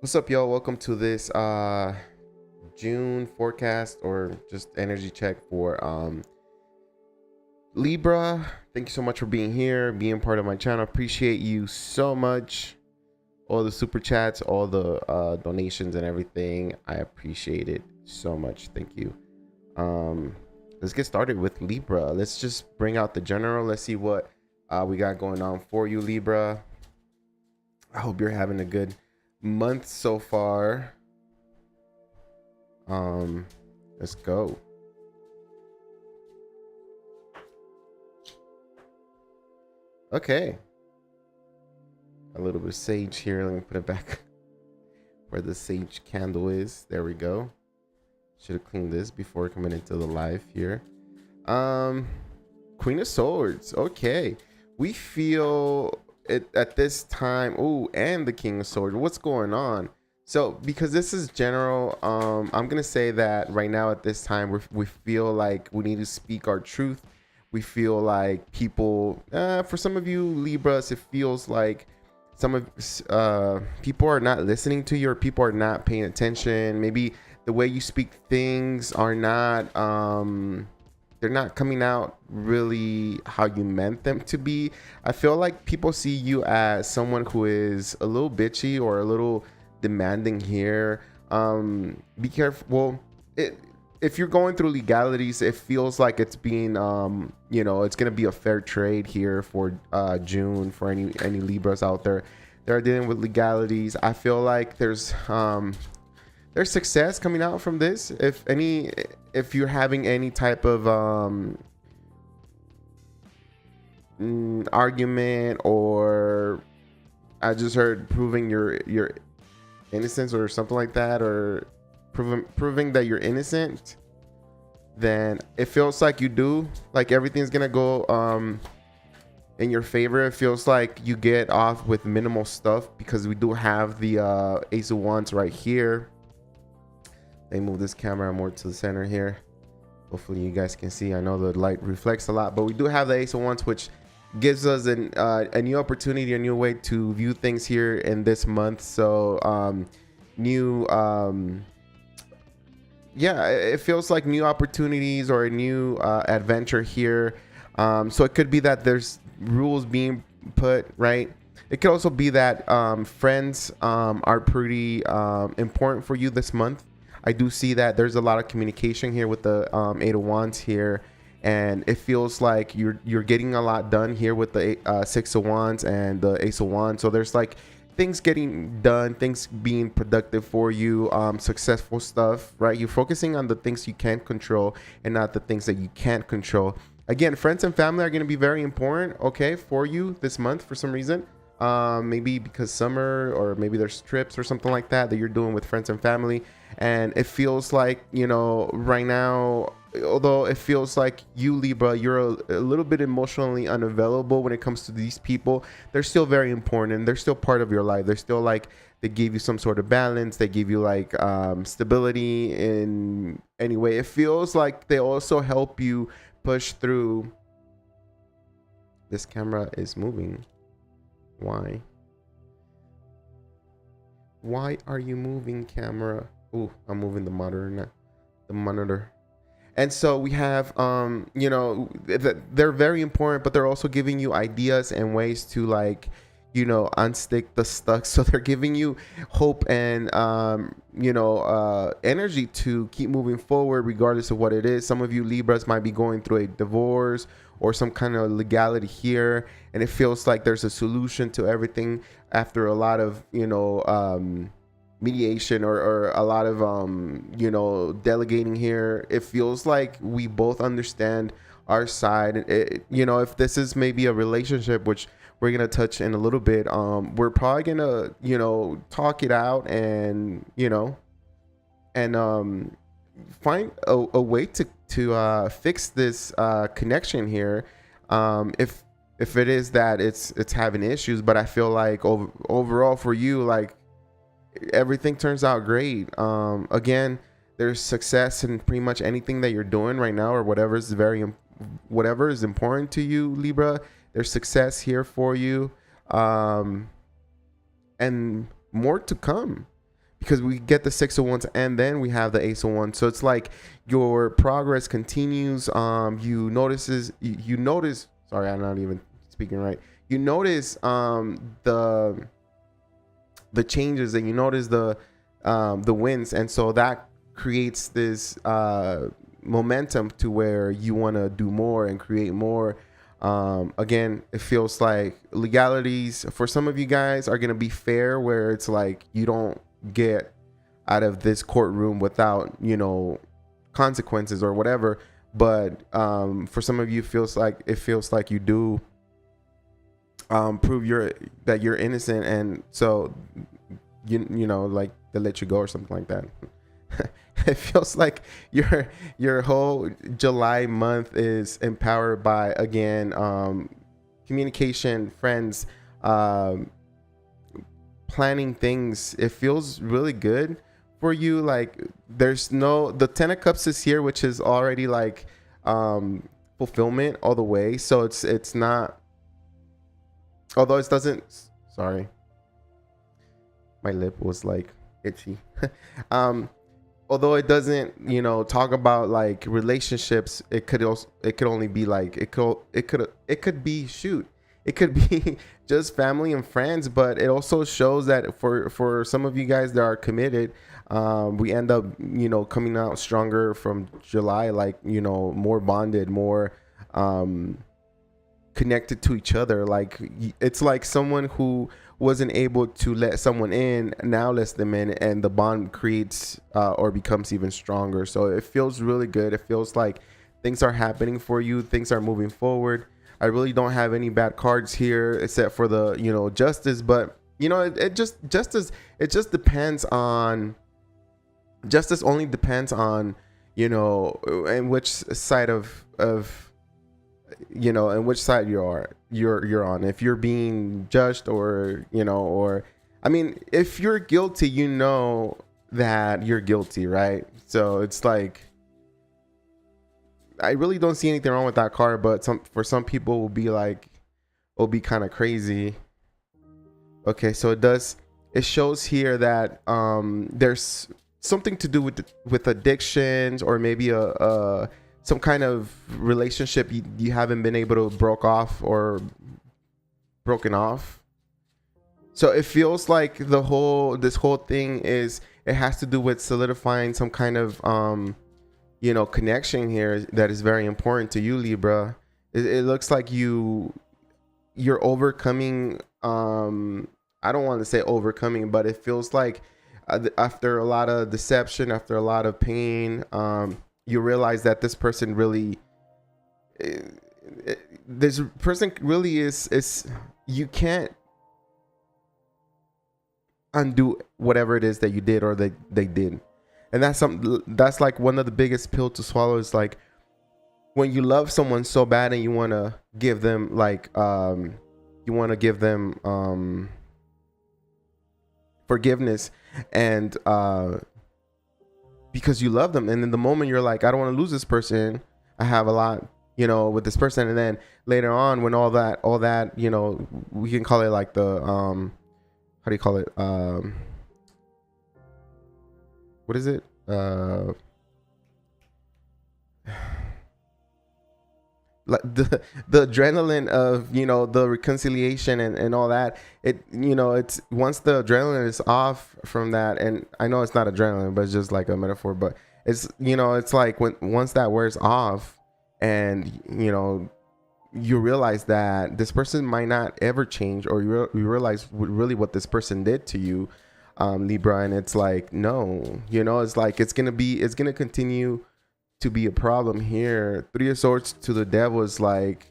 What's up, y'all? Welcome to this June forecast or just energy check for Libra. Thank you so much for being here, being part of my channel. Appreciate you so much. All the super chats, all the donations and everything. I appreciate it so much. Thank you. Let's get started with Libra. Let's just bring out the general. Let's see what we got going on for you, Libra. I hope you're having a good month so far. Let's go. Okay, a little bit of sage here. Let me put it back where the sage candle is. There we go. Should have cleaned this before coming into the live here. Queen of Swords. Okay, we feel it at this time. Oh, and the King of Swords. What's going on? So because this is general, I'm gonna say that right now at this time we feel like we need to speak our truth. We feel like people, for some of you Libras, it feels like some of people are not listening to you, or people are not paying attention. Maybe the way you speak things are not they're not coming out really how you meant them to be. I feel like people see you as someone who is a little bitchy or a little demanding here. Be careful. Well, if you're going through legalities, it feels like it's being it's gonna be a fair trade here for June for any Libras out there that are dealing with legalities. I feel like there's success coming out from this. If you're having any type of argument, or I just heard proving your innocence or something like that, or proving that you're innocent, then it feels like you do, like everything's gonna go in your favor. It feels like you get off with minimal stuff because we do have the Ace of Wands right here. They move this camera more to the center here. Hopefully you guys can see. I know the light reflects a lot, but we do have the Ace of Wands, which gives us a new opportunity, a new way to view things here in this month. So it feels like new opportunities or a new adventure here. So it could be that there's rules being put right. It could also be that friends are pretty important for you this month. I do see that there's a lot of communication here with the Eight of Wands here, and it feels like you're getting a lot done here with the Six of Wands and the Ace of Wands. So there's like things getting done, things being productive for you, successful stuff, right? You're focusing on the things you can control and not the things that you can't control. Again, friends and family are going to be very important, okay, for you this month for some reason. Maybe because summer, or maybe there's trips or something like that you're doing with friends and family. And it feels like, right now, although it feels like you Libra, you're a little bit emotionally unavailable when it comes to these people, they're still very important and they're still part of your life. They're still like, they give you some sort of balance. They give you like stability in any way. It feels like they also help you push through. This camera is moving. Why are you moving, camera? Oh, I'm moving the monitor now. The monitor. And so we have they're very important, but they're also giving you ideas and ways to like unstick the stuck. So they're giving you hope and energy to keep moving forward regardless of what it is. Some of you Libras might be going through a divorce or some kind of legality here, and it feels like there's a solution to everything after a lot of mediation or a lot of delegating here. It feels like we both understand our side. If this is maybe a relationship, which we're gonna touch in a little bit, we're probably gonna talk it out and find a way to fix this connection here, if it is that it's having issues. But I feel like overall for you, like, everything turns out great. Again, there's success in pretty much anything that you're doing right now, or whatever is important to you, Libra. There's success here for you, and more to come. because we get the Six of Wands and then we have the Ace of Wands. So it's like your progress continues. You notice. Sorry, I'm not even speaking right. You notice the changes, and you notice the wins, and so that creates this momentum to where you want to do more and create more. Again, it feels like legalities for some of you guys are going to be fair, where it's like you don't get out of this courtroom without, you know, consequences or whatever. But for some of you, feels like you do prove that you're innocent, and so you know, like they let you go or something like that. It feels like your whole July month is empowered by, again, communication, friends, planning things. It feels really good for you. Like the Ten of Cups is here, which is already like fulfillment all the way. So it's not, although it doesn't, sorry, my lip was like itchy. Although it doesn't, you know, talk about like relationships, it could only be like, it could be just family and friends. But it also shows that for some of you guys that are committed, we end up, you know, coming out stronger from July, like, you know, more bonded, more connected to each other. Like, it's like someone who wasn't able to let someone in now lets them in, and the bond creates or becomes even stronger. So it feels really good. It feels like things are happening for you, things are moving forward. I really don't have any bad cards here except for the, you know, justice. But, you know, justice only depends on, you know, in which side of you know, and which side you're on. If you're being judged, or, you know, or, I mean, if you're guilty, you know that you're guilty, right? So it's like, I really don't see anything wrong with that card, but for some people will be like, it'll be kind of crazy. Okay, so it shows here that there's something to do with addictions, or maybe some kind of relationship you haven't been able to broken off. So it feels like this whole thing it has to do with solidifying some kind of you know, connection here that is very important to you, Libra. It looks like you're overcoming, I don't want to say overcoming, but it feels like after a lot of deception, after a lot of pain, you realize that this person really is, you can't undo whatever it is that you did or they did. And that's like one of the biggest pill to swallow, is like when you love someone so bad and you want to give them like forgiveness, and because you love them, and in the moment you're like, I don't want to lose this person, I have a lot, you know, with this person. And then later on, when all that, you know, we can call it like the how do you call it, what is it, like the adrenaline of, you know, the reconciliation and all that. It, you know, it's once the adrenaline is off from that, and I know it's not adrenaline, but it's just like a metaphor, but it's, you know, it's like once that wears off, and, you know, you realize that this person might not ever change, or you realize really what this person did to you, Libra. And it's like, no, you know, it's like it's gonna continue to be a problem here. Three of Swords to the Devil is like,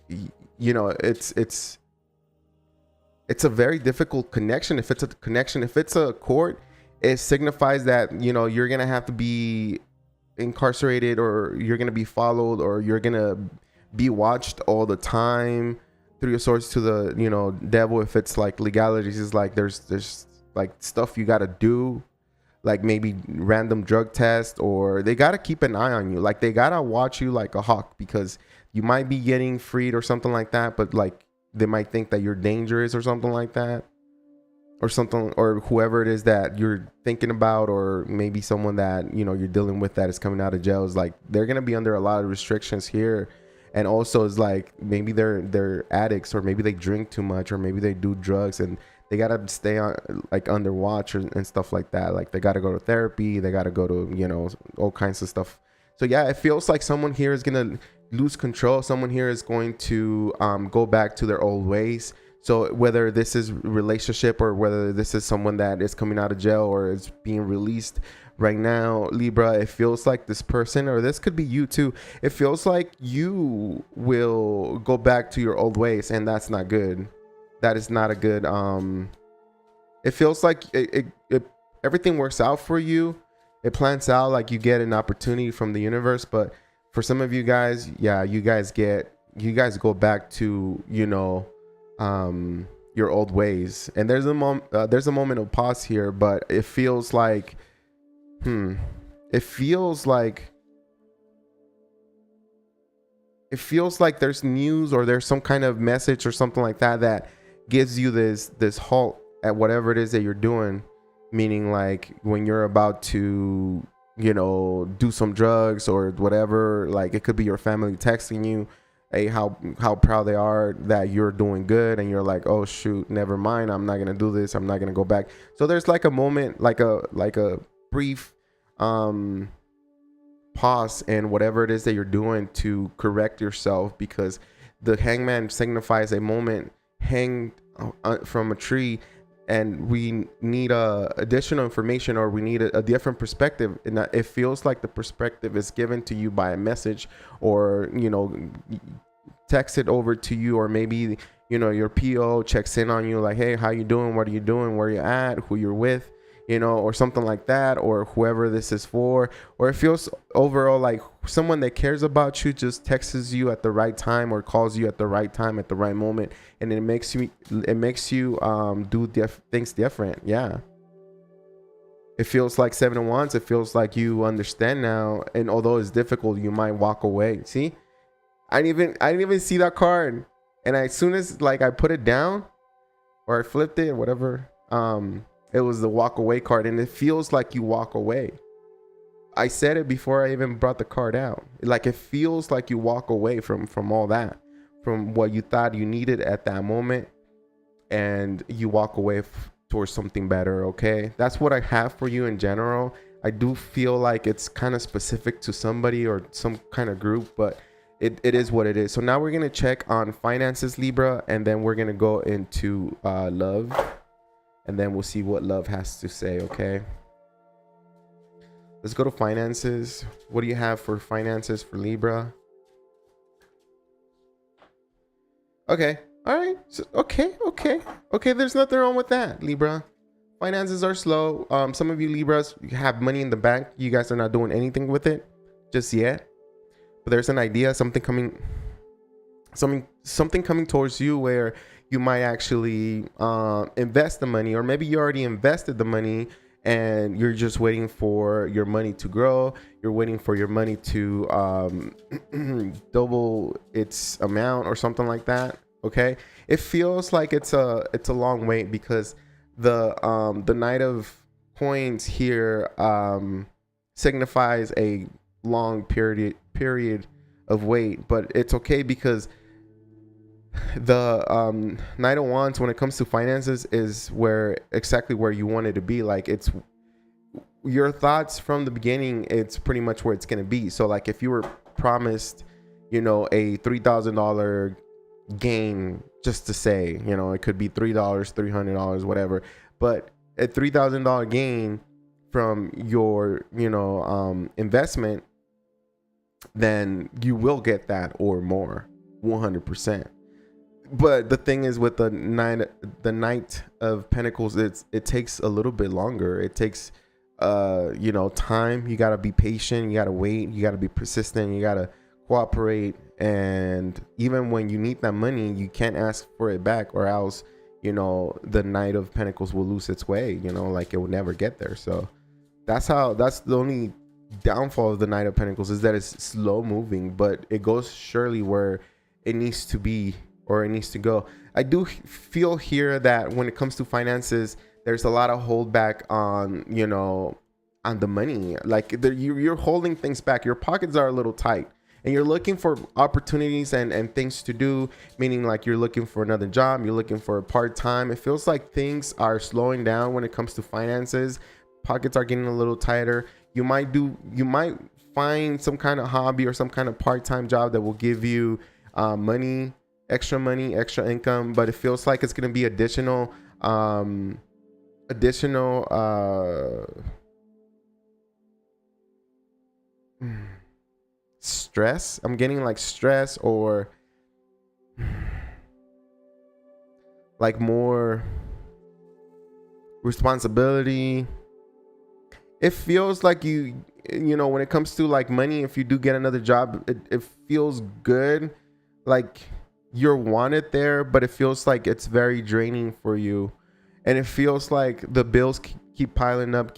you know, it's a very difficult connection. If it's a connection, if it's a court, it signifies that, you know, you're gonna have to be incarcerated, or you're gonna be followed, or you're gonna be watched all the time. Three of Swords to the, you know, Devil, if it's like legalities, is like there's like stuff you gotta do, like maybe random drug test, or they gotta keep an eye on you, like they gotta watch you like a hawk, because you might be getting freed or something like that, but like they might think that you're dangerous or something like that. or something, or whoever it is that you're thinking about, or maybe someone that, you know, you're dealing with that is coming out of jail, is like they're going to be under a lot of restrictions here. And also it's like maybe they're addicts, or maybe they drink too much, or maybe they do drugs, and they got to stay on like under watch and stuff like that. Like they got to go to therapy, they got to go to, you know, all kinds of stuff. So yeah, it feels like someone here is going to lose control. Someone here is going to go back to their old ways. So whether this is relationship, or whether this is someone that is coming out of jail or is being released right now, Libra, it feels like this person, or this could be you too, it feels like you will go back to your old ways, and that's not good. That is not a good, it feels like it everything works out for you. It plans out, like you get an opportunity from the universe. But for some of you guys, yeah, you guys go back to, you know, your old ways. And there's a moment of pause here, but it feels like there's news, or there's some kind of message or something like that that gives you this halt at whatever it is that you're doing. Meaning like when you're about to, you know, do some drugs or whatever, like it could be your family texting you, hey, how proud they are that you're doing good, and you're like, oh shoot, never mind, I'm not gonna do this, I'm not gonna go back. So there's like a moment, like a brief pause in whatever it is that you're doing to correct yourself, because the hangman signifies a moment hanged from a tree, and we need additional information, or we need a different perspective. And it feels like the perspective is given to you by a message, or, you know, text it over to you, or maybe, you know, your PO checks in on you like, hey, how you doing? What are you doing? Where you at? Who you're with? You know, or something like that, or whoever this is for. Or it feels overall like someone that cares about you just texts you at the right time, or calls you at the right time, at the right moment, and it makes you do things different. Yeah, it feels like Seven of Wands. It feels like you understand now, and although it's difficult, you might walk away. See, I didn't even see that card, and as soon as like I put it down, or I flipped it or whatever, it was the walk away card, and it feels like you walk away. I said it before I even brought the card out. Like it feels like you walk away from all that, from what you thought you needed at that moment, and you walk away towards something better. Okay, that's what I have for you in general. I do feel like it's kind of specific to somebody or some kind of group, but it is what it is. So now we're gonna check on finances, Libra, and then we're gonna go into love. And then we'll see what love has to say, okay? Let's go to finances. What do you have for finances for Libra? Okay, all right. So, okay. There's nothing wrong with that, Libra. Finances are slow. Some of you Libras have money in the bank. You guys are not doing anything with it just yet. But there's an idea, something coming towards you where you might actually invest the money, or maybe you already invested the money and you're just waiting for your money to grow. You're waiting for your money to double its amount or something like that. Okay, it feels like it's a long wait, because the Knight of Coins here signifies a long period of wait, but it's okay, because the Knight of Wands, when it comes to finances, is exactly where you want it to be. Like it's your thoughts from the beginning, it's pretty much where it's going to be. So like if you were promised, you know, a $3,000 gain, just to say, you know, it could be $3, $300, whatever, but a $3,000 gain from your, you know, investment, then you will get that or more, 100%. But the thing is, with the Knight of Pentacles, it takes a little bit longer. It takes you know, time. You got to be patient, you got to wait, you got to be persistent, you got to cooperate. And even when you need that money, you can't ask for it back, or else, you know, the Knight of Pentacles will lose its way, you know, like it will never get there. So that's the only downfall of the Knight of Pentacles, is that it's slow moving, but it goes surely where it needs to be, or it needs to go. I do feel here that when it comes to finances, there's a lot of holdback on, on the money. Like you're holding things back. Your pockets are a little tight, and you're looking for opportunities and things to do, meaning like you're looking for another job, you're looking for a part-time. It feels like things are slowing down when it comes to finances. Pockets are getting a little tighter. You might find some kind of hobby or some kind of part-time job that will give you money, extra income, but it feels like it's going to be additional stress. I'm getting like stress or like more responsibility. It feels like when it comes to like money, if you do get another job, it feels good, like you're wanted there, but it feels like it's very draining for you. And it feels like the bills keep piling up,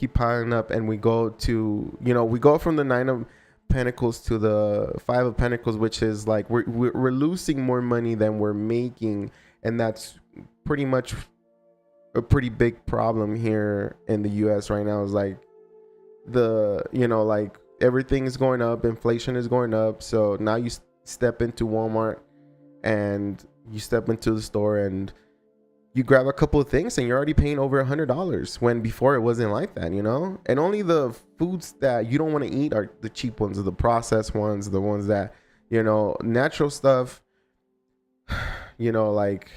and we go from the 9 of Pentacles to the 5 of Pentacles, which is like we're losing more money than we're making, and that's pretty much a pretty big problem here in the US right now. Is like like everything is going up, inflation is going up. So now you step into Walmart and you step into the store and you grab a couple of things and you're already paying over $100, when before it wasn't like that, and only the foods that you don't want to eat are the cheap ones, or the processed ones, the ones that, natural stuff, like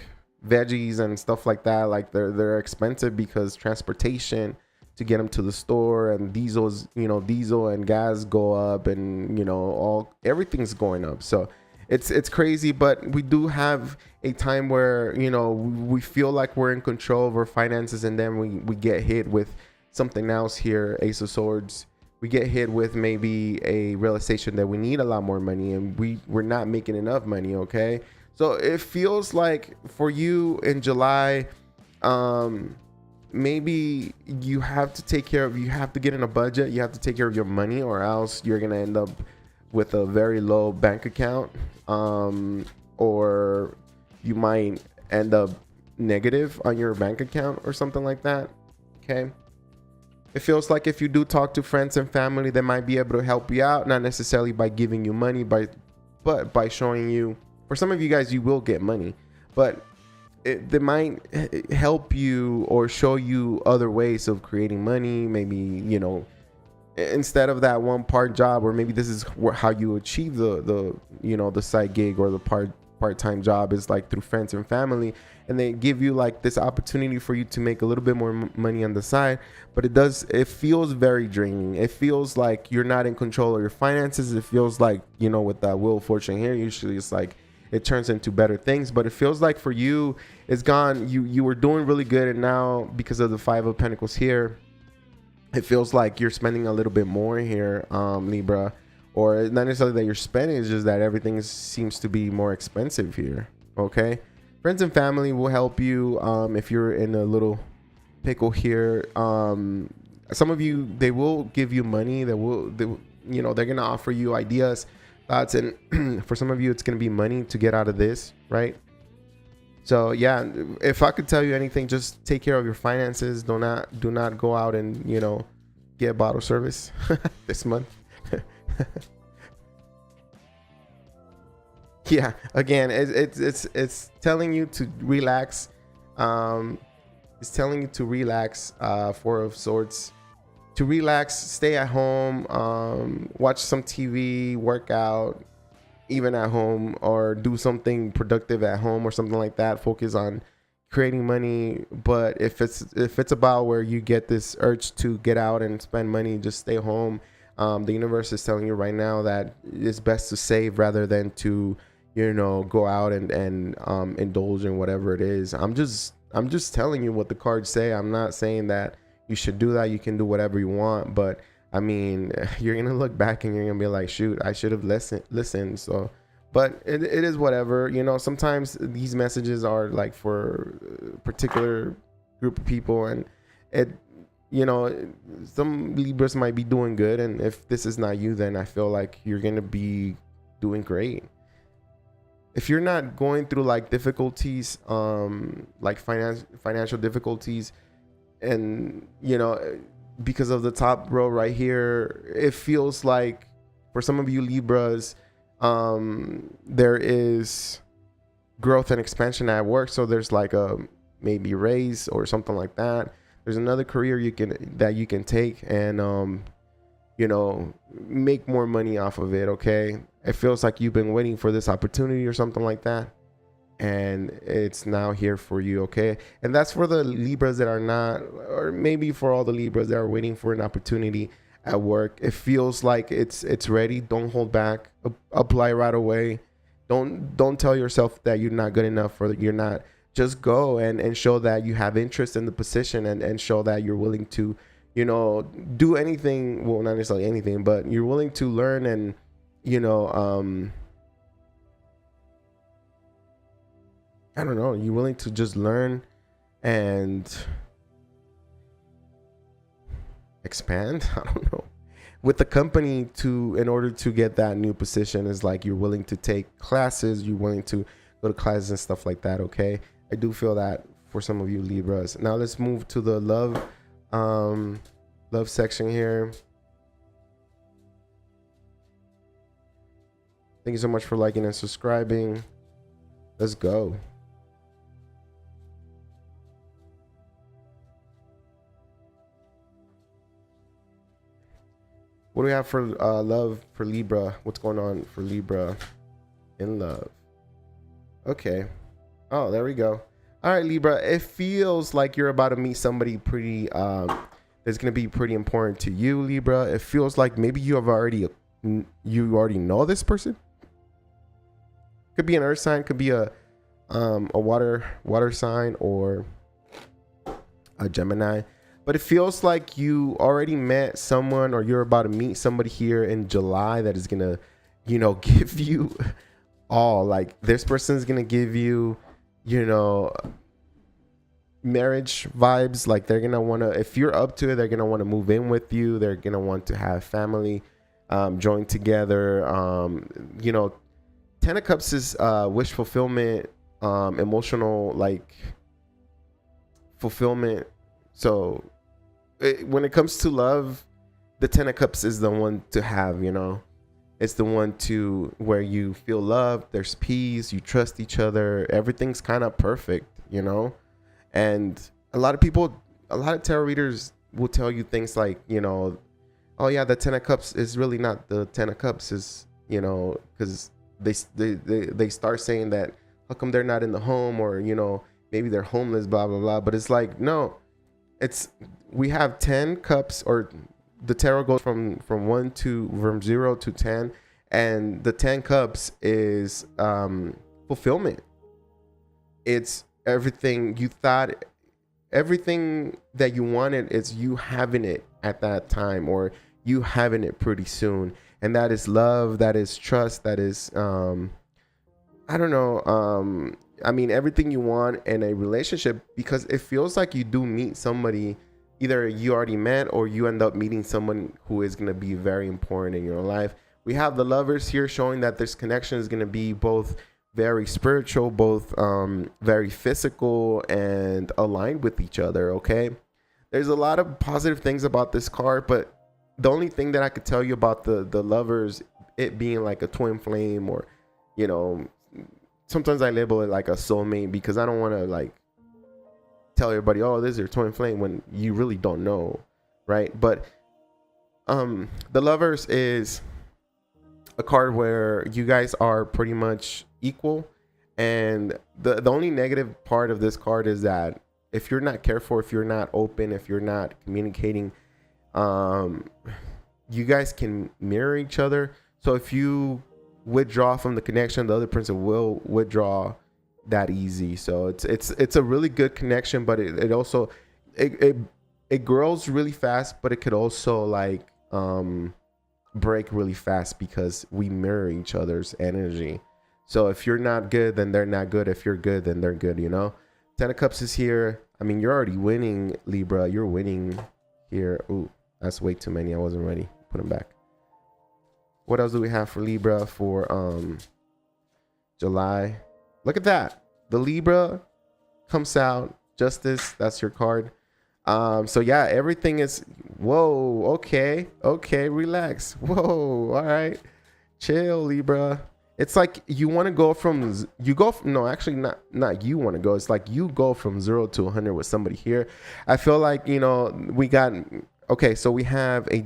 veggies and stuff like that, like they're expensive because transportation to get them to the store, and diesel and gas go up, and everything's going up. So it's crazy, but we do have a time where we feel like we're in control of our finances, and then we get hit with something else here. Ace of Swords. We get hit with maybe a realization that we need a lot more money, and we're not making enough money. Okay, so it feels like for you in July, maybe you have to get in a budget. You have to take care of your money, or else you're gonna end up with a very low bank account, or you might end up negative on your bank account or something like that. Okay, it feels like if you do talk to friends and family, they might be able to help you out, not necessarily by giving you money, but by showing you. For some of you guys, you will get money, but they might help you or show you other ways of creating money. Maybe instead of that one part job, or maybe this is how you achieve the side gig or the part-time job, is like through friends and family, and they give you like this opportunity for you to make a little bit more money on the side. But it feels very draining. It feels like you're not in control of your finances. It feels like, with that Wheel of Fortune here, usually it's like it turns into better things, but it feels like for you, it's gone. You were doing really good, and now because of the 5 of Pentacles here, it feels like you're spending a little bit more here, Libra. Or not necessarily that you're spending, it's just that everything seems to be more expensive here. Okay, friends and family will help you if you're in a little pickle here. Some of you, they will give you money. They're gonna offer you ideas, thoughts, and for some of you, it's gonna be money to get out of this, right? So yeah, if I could tell you anything, just take care of your finances. Do not go out and get bottle service this month. Yeah, again, it's telling you to relax. It's telling you to relax. 4 of Swords, to relax, stay at home, watch some TV, work out, even at home, or do something productive at home or something like that. Focus on creating money. But if it's about where you get this urge to get out and spend money, just stay home. The universe is telling you right now that it's best to save rather than to go out and indulge in whatever it is. I'm just telling you what the cards say. I'm not saying that you should do that. You can do whatever you want, but I mean, you're gonna look back and you're gonna be like, shoot, I should have listened. So, but it is whatever. Sometimes these messages are like for a particular group of people, and some Libras might be doing good, and if this is not you, then I feel like you're gonna be doing great. If you're not going through like difficulties, like financial difficulties, and you know, because of the top row right here, it feels like for some of you Libras, there is growth and expansion at work. So there's like a maybe raise or something like that. There's another career you can take and you know, make more money off of it. Okay, it feels like you've been waiting for this opportunity or something like that, and it's now here for you. Okay, and that's for the Libras that are not, or maybe for all the Libras that are waiting for an opportunity at work. It feels like it's ready. Don't hold back. Apply right away. Don't tell yourself that you're not good enough or that you're not. Just go and show that you have interest in the position, and show that you're willing to, you know, do anything. Well, not necessarily anything, but you're willing to learn and, you know, I don't know, you're willing to just learn and expand. I don't know. With the company in order to get that new position is like you're willing to take classes, you're willing to go to classes and stuff like that. Okay. I do feel that for some of you Libras. Now let's move to the love section here. Thank you so much for liking and subscribing. Let's go. What do we have for love for Libra? What's going on for Libra in love? Okay. Oh, there we go. All right, Libra. It feels like you're about to meet somebody pretty that's going to be pretty important to you, Libra. It feels like maybe you already know this person. Could be an earth sign, could be a water sign, or a Gemini. But it feels like you already met someone, or you're about to meet somebody here in July that is gonna, you know, give you all. Like this person's gonna give you, you know, marriage vibes. Like they're gonna wanna, if you're up to it, they're gonna want to move in with you. They're gonna want to have family, join together. You know, Ten of Cups is wish fulfillment, emotional like fulfillment. So when it comes to love, the Ten of Cups is the one to have, you know. It's the one to where you feel loved, there's peace, you trust each other, everything's kind of perfect, you know. And a lot of tarot readers will tell you things like, you know, oh yeah, the Ten of Cups is really not the Ten of Cups, is, you know, because they start saying that how come they're not in the home, or, you know, maybe they're homeless, blah blah blah. But it's like, no, we have 10 cups, or the tarot goes from 0 to 10, and the 10 cups is fulfillment. It's everything you thought, everything that you wanted, is you having it at that time, or you having it pretty soon. And that is love, that is trust, that is I don't know, I mean, everything you want in a relationship, because it feels like you do meet somebody, either you already met or you end up meeting someone who is going to be very important in your life. We have the Lovers here, showing that this connection is going to be both very spiritual, both very physical, and aligned with each other. Okay, there's a lot of positive things about this card, but the only thing that I could tell you about the Lovers, it being like a twin flame, or, you know, sometimes I label it like a soulmate, because I don't want to like tell everybody, oh, this is your twin flame, when you really don't know, right? But the Lovers is a card where you guys are pretty much equal, and the only negative part of this card is that if you're not careful, if you're not open, if you're not communicating, you guys can mirror each other. So if you withdraw from the connection, the other person will withdraw that easy. So it's a really good connection, but it also it grows really fast, but it could also like break really fast, because we mirror each other's energy. So if you're not good, then they're not good. If you're good, then they're good, you know. Ten of Cups is here. I mean, you're already winning, Libra. You're winning here. Ooh, that's way too many. I wasn't ready. Put them back. What else do we have for Libra for July? Look at that. The Libra comes out. Justice, that's your card. So yeah, everything is, whoa, okay, relax. Whoa, all right, chill, Libra. It's like you want to go from no, actually not you want to go. It's like you go from 0 to 100 with somebody here. I feel like, we got, okay, so we have a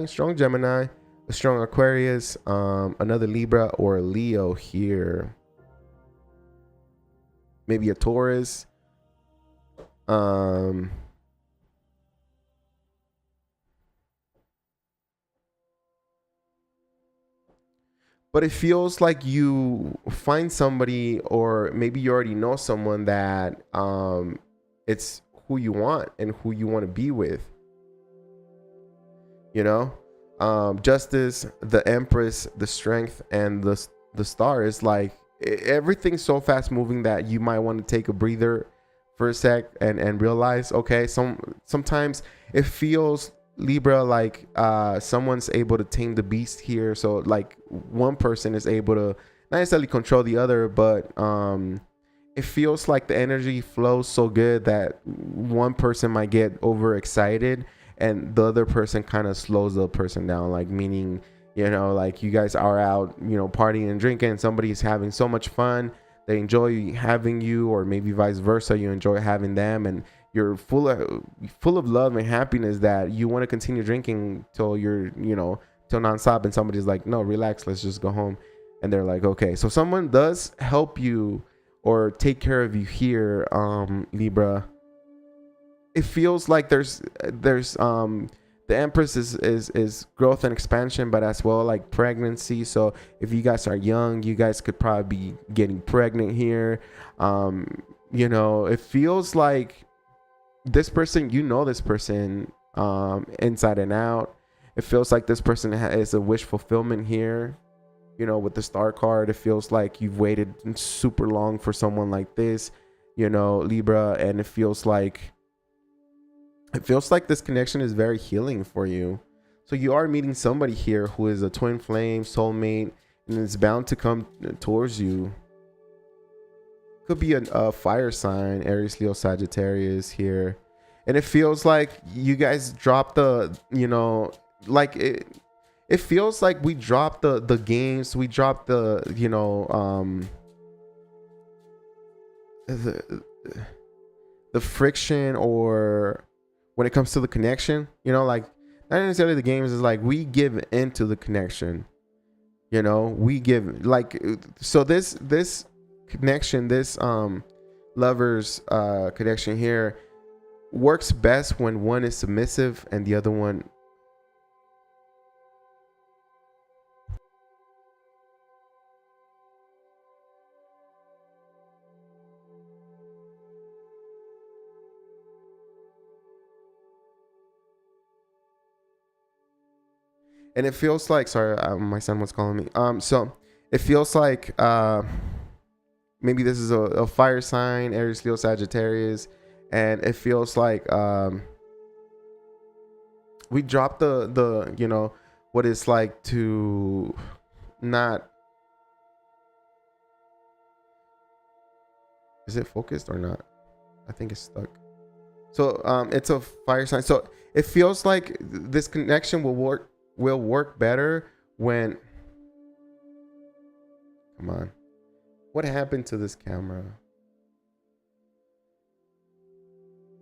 strong Gemini, a strong Aquarius, another Libra or a Leo here. Maybe a Taurus. But it feels like you find somebody, or maybe you already know someone that it's who you want and who you want to be with. Justice, the Empress, the Strength, and the Star is like everything's so fast moving that you might want to take a breather for a sec and realize, okay, sometimes it feels, Libra, like someone's able to tame the beast here. So like one person is able to not necessarily control the other, but it feels like the energy flows so good that one person might get overexcited and the other person kind of slows the person down, like meaning, like you guys are out, partying and drinking, and somebody's having so much fun, they enjoy having you, or maybe vice versa, you enjoy having them, and you're full of love and happiness that you want to continue drinking till you're, till nonstop, and somebody's like, no, relax, let's just go home. And they're like, okay. So someone does help you or take care of you here, Libra. It feels like there's the Empress is growth and expansion, but as well like pregnancy. So if you guys are young, you guys could probably be getting pregnant here. It feels like this person, this person inside and out. It feels like this person is a wish fulfillment here. With the Star card, it feels like you've waited super long for someone like this, Libra, and it feels like this connection is very healing for you. So you are meeting somebody here who is a twin flame soulmate, and it's bound to come towards you. Could be a fire sign, Aries, Leo, Sagittarius here. And it feels like you guys dropped like it feels like we dropped the games, we dropped the friction, or when it comes to the connection, like not necessarily the games, is like we give into the connection, we give, like, so this connection, this lovers connection here works best when one is submissive and the other one and it feels like, sorry, my son was calling me. So it feels like maybe this is a fire sign, Aries, Leo, Sagittarius, and it feels like we dropped the what it's like to not, is it focused or not? I think it's stuck. So it's a fire sign. So it feels like this connection will work better when, come on, what happened to this camera?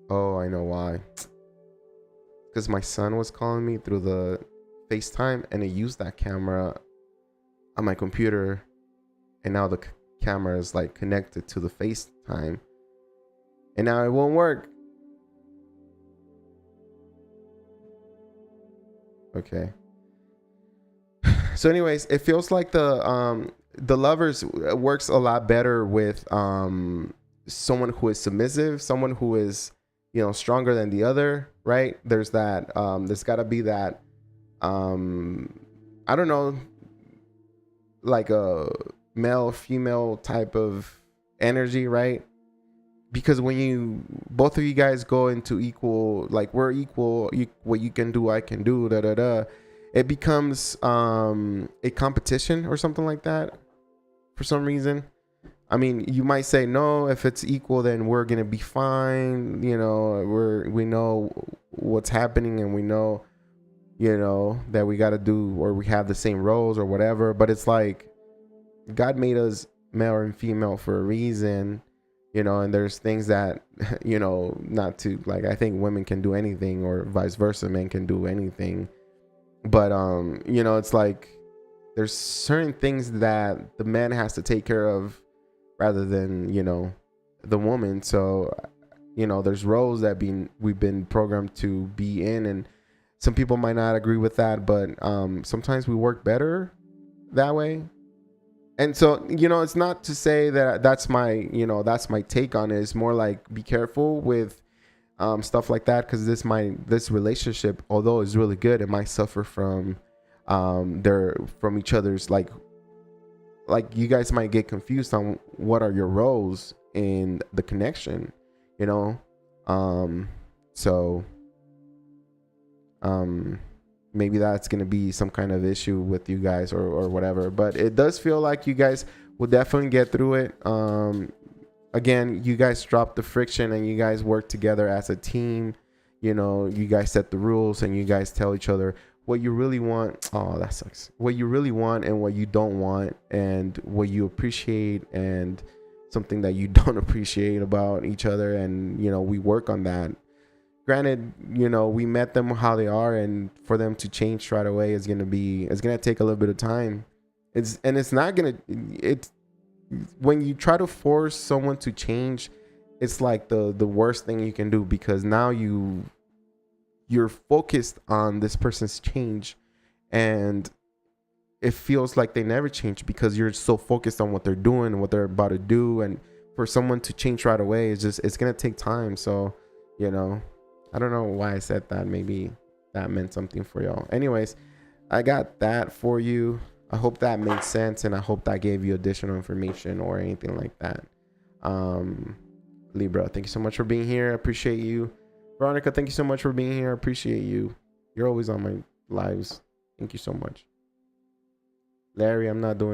Oh, I know why. Because my son was calling me through the FaceTime, and it used that camera on my computer, and now the camera is like connected to the FaceTime, and now it won't work. Okay. So anyways, it feels like the lovers works a lot better with someone who is submissive, someone who is stronger than the other, right? There's that there's got to be that I don't know, like a male female type of energy, right? Because when both of you guys go into equal, like we're equal, what you can do, I can do, it becomes a competition or something like that for some reason. I mean, you might say, no, if it's equal, then we're going to be fine. You know, we know what's happening, and we know, you know, that we got to do, or we have the same roles or whatever. But it's like, God made us male and female for a reason, you know, and there's things that, you know, not to, like, I think women can do anything, or vice versa, men can do anything. But, you know, it's like, there's certain things that the man has to take care of rather than, you know, the woman. So, you know, there's roles that we've been programmed to be in, and some people might not agree with that, but sometimes we work better that way. And so, you know, it's not to say that that's my take on it. It's more like, be careful with stuff like that, because this relationship, although it's really good, it might suffer from from each other's, like you guys might get confused on what are your roles in the connection, you know. So maybe that's going to be some kind of issue with you guys, or whatever, but it does feel like you guys will definitely get through it. Again, you guys drop the friction, and you guys work together as a team. You know, you guys set the rules, and you guys tell each other what you really want. Oh, that sucks. What you really want and what you don't want, and what you appreciate and something that you don't appreciate about each other. And, you know, we work on that. Granted, you know, we met them how they are, and for them to change right away it's gonna take a little bit of time. It's when you try to force someone to change, it's like the worst thing you can do, because now you're focused on this person's change, and it feels like they never change because you're so focused on what they're doing and what they're about to do. And for someone to change right away, it's gonna take time. So, you know, I don't know why I said that. Maybe that meant something for y'all. Anyways, I got that for you. I hope that made sense, and I hope that gave you additional information or anything like that. Libra, thank you so much for being here. I appreciate you. Veronica, thank you so much for being here. I appreciate you. You're always on my lives. Thank you so much. Larry, I'm not doing